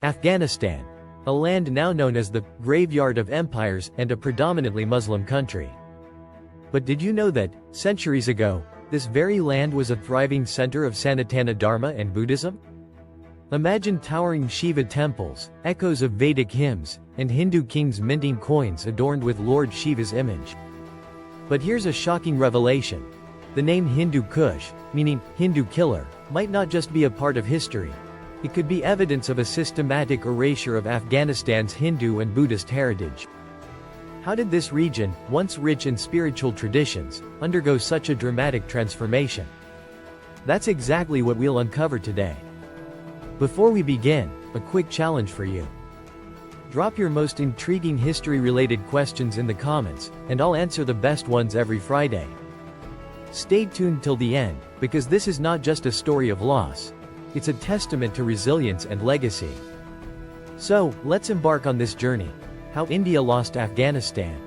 Afghanistan, a land now known as the graveyard of empires and a predominantly Muslim country. But did you know that, centuries ago, this very land was a thriving center of Sanātana Dharma and Buddhism? Imagine towering Shiva temples, echoes of Vedic hymns, and Hindu kings minting coins adorned with Lord Shiva's image. But here's a shocking revelation. The name Hindu Kush, meaning Hindu killer, might not just be a part of history. It could be evidence of a systematic erasure of Afghanistan's Hindu and Buddhist heritage. How did this region, once rich in spiritual traditions, undergo such a dramatic transformation? That's exactly what we'll uncover today. Before we begin, a quick challenge for you. Drop your most intriguing history-related questions in the comments, and I'll answer the best ones every Friday. Stay tuned till the end, because this is not just a story of loss. It's a testament to resilience and legacy. So, let's embark on this journey. How India Lost Afghanistan.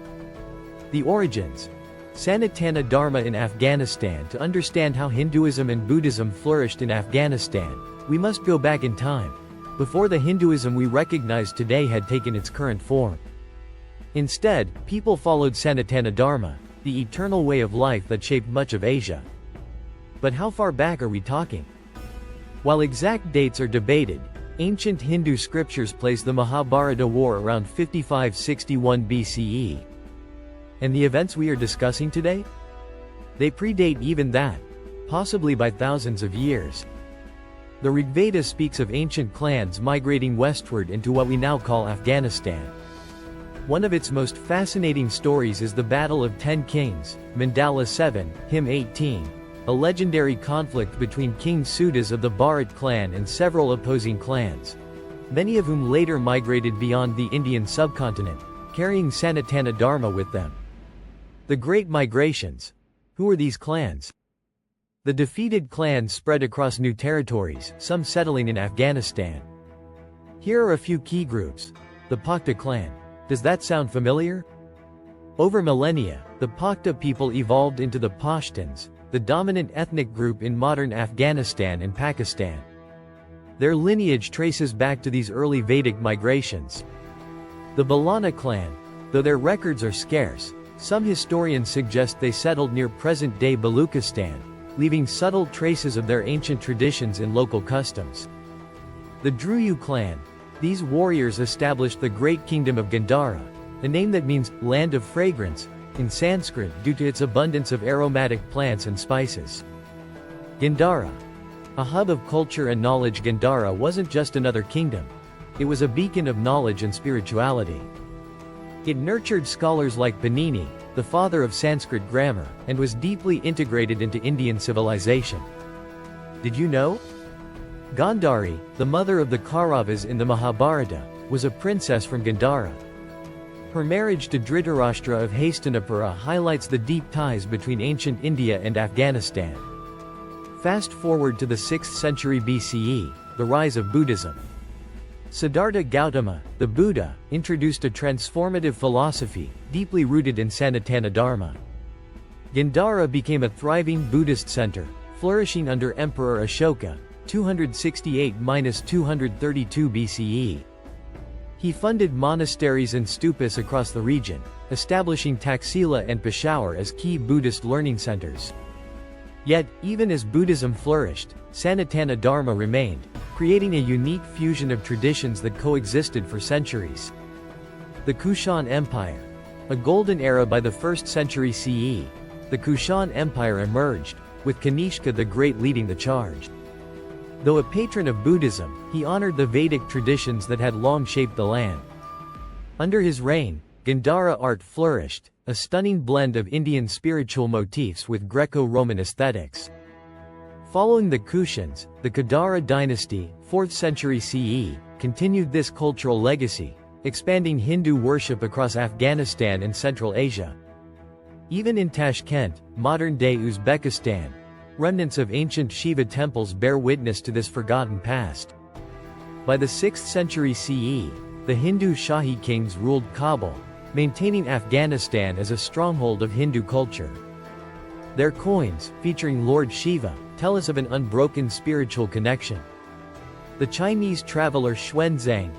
The origins. Sanātana Dharma in Afghanistan. To understand how Hinduism and Buddhism flourished in Afghanistan, we must go back in time, before the Hinduism we recognize today had taken its current form. Instead, people followed Sanātana Dharma, the eternal way of life that shaped much of Asia. But how far back are we talking? While exact dates are debated, ancient Hindu scriptures place the Mahabharata war around 5561 BCE. And the events we are discussing today? They predate even that, possibly by thousands of years. The Rigveda speaks of ancient clans migrating westward into what we now call Afghanistan. One of its most fascinating stories is the Battle of 10 Kings, Mandala 7, Hymn 18, a legendary conflict between King Sudas of the Bharat clan and several opposing clans, many of whom later migrated beyond the Indian subcontinent, carrying Sanātana Dharma with them. The Great Migrations. Who were these clans? The defeated clans spread across new territories, some settling in Afghanistan. Here are a few key groups. The Pakhtā clan. Does that sound familiar? Over millennia, the Pakhtā people evolved into the Pashtuns, the dominant ethnic group in modern Afghanistan and Pakistan. Their lineage traces back to these early Vedic migrations. The Balana clan. Though their records are scarce, some historians suggest they settled near present-day Baluchistan, leaving subtle traces of their ancient traditions in local customs. The Druyu clan. These warriors established the great kingdom of Gandhara, a name that means land of fragrance in Sanskrit due to its abundance of aromatic plants and spices. Gandhara. A hub of culture and knowledge. Gandhara wasn't just another kingdom. It was a beacon of knowledge and spirituality. It nurtured scholars like Panini, the father of Sanskrit grammar, and was deeply integrated into Indian civilization. Did you know? Gandhari, the mother of the Kauravas in the Mahabharata, was a princess from Gandhara. Her marriage to Dhritarashtra of Hastinapura highlights the deep ties between ancient India and Afghanistan. Fast forward to the 6th century BCE, the rise of Buddhism. Siddhartha Gautama, the Buddha, introduced a transformative philosophy, deeply rooted in Sanātana Dharma. Gandhara became a thriving Buddhist center, flourishing under Emperor Ashoka, 268–232 BCE. He funded monasteries and stupas across the region, establishing Taxila and Peshawar as key Buddhist learning centers. Yet, even as Buddhism flourished, Sanātana Dharma remained, creating a unique fusion of traditions that coexisted for centuries. The Kushan Empire. A golden era by the 1st century CE, the Kushan Empire emerged, with Kanishka the Great leading the charge. Though a patron of Buddhism, he honored the Vedic traditions that had long shaped the land. Under his reign, Gandhara art flourished, a stunning blend of Indian spiritual motifs with Greco-Roman aesthetics. Following the Kushans, the Kadara dynasty, 4th century CE, continued this cultural legacy, expanding Hindu worship across Afghanistan and Central Asia. Even in Tashkent, modern-day Uzbekistan, remnants of ancient Shiva temples bear witness to this forgotten past. By the 6th century CE, the Hindu Shahi kings ruled Kabul, maintaining Afghanistan as a stronghold of Hindu culture. Their coins, featuring Lord Shiva, tell us of an unbroken spiritual connection. The Chinese traveler Xuanzang,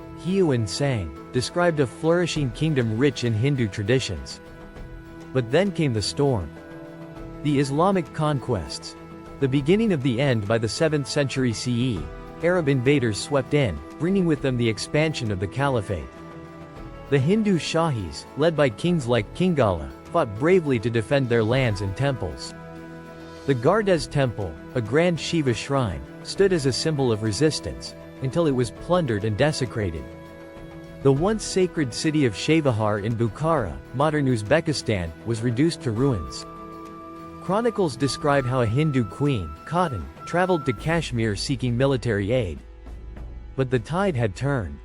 Sang, described a flourishing kingdom rich in Hindu traditions. But then came the storm. The Islamic conquests. The beginning of the end. By the 7th century CE, Arab invaders swept in, bringing with them the expansion of the caliphate. The Hindu Shahis, led by kings like Kingala, fought bravely to defend their lands and temples. The Gardes Temple, a grand Shiva shrine, stood as a symbol of resistance, until it was plundered and desecrated. The once sacred city of Shavahar in Bukhara, modern Uzbekistan, was reduced to ruins. Chronicles describe how a Hindu queen, Cotton, traveled to Kashmir seeking military aid. But the tide had turned.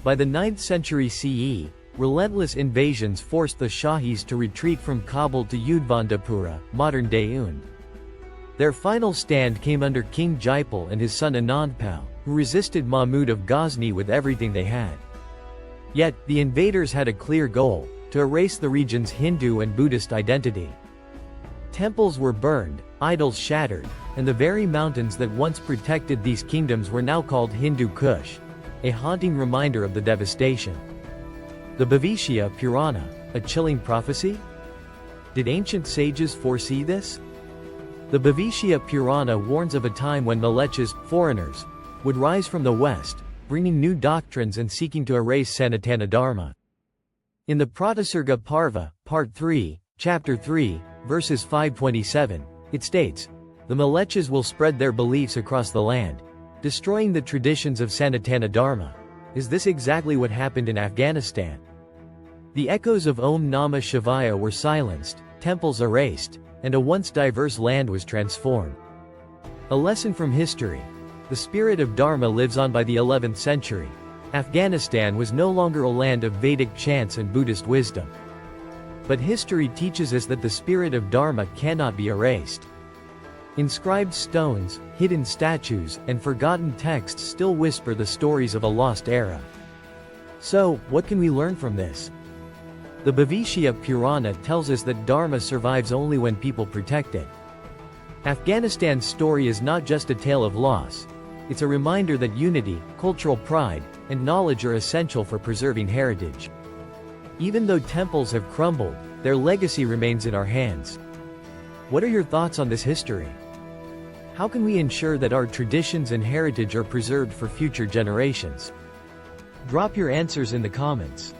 By the 9th century CE, relentless invasions forced the Shahis to retreat from Kabul to Yudvandapura, modern-day Und. Their final stand came under King Jaipal and his son Anandpal, who resisted Mahmud of Ghazni with everything they had. Yet, the invaders had a clear goal: to erase the region's Hindu and Buddhist identity. Temples were burned, idols shattered, and the very mountains that once protected these kingdoms were now called Hindu Kush, a haunting reminder of the devastation. The Bhavishya Purana, a chilling prophecy? Did ancient sages foresee this? The Bhavishya Purana warns of a time when Malechas, foreigners, would rise from the west, bringing new doctrines and seeking to erase Sanātana Dharma. In the Pratisarga Parva, Part 3, Chapter 3, verses 527, it states, "The Malechas will spread their beliefs across the land, destroying the traditions of Sanātana Dharma." Is this exactly what happened in Afghanistan? The echoes of Om Namah Shivaya were silenced, temples erased, and a once diverse land was transformed. A lesson from history. The spirit of Dharma lives on. By the 11th century, Afghanistan was no longer a land of Vedic chants and Buddhist wisdom. But history teaches us that the spirit of Dharma cannot be erased. Inscribed stones, hidden statues, and forgotten texts still whisper the stories of a lost era. So, what can we learn from this? The Bhavishya Purana tells us that Dharma survives only when people protect it. Afghanistan's story is not just a tale of loss. It's a reminder that unity, cultural pride, and knowledge are essential for preserving heritage. Even though temples have crumbled, their legacy remains in our hands. What are your thoughts on this history? How can we ensure that our traditions and heritage are preserved for future generations? Drop your answers in the comments.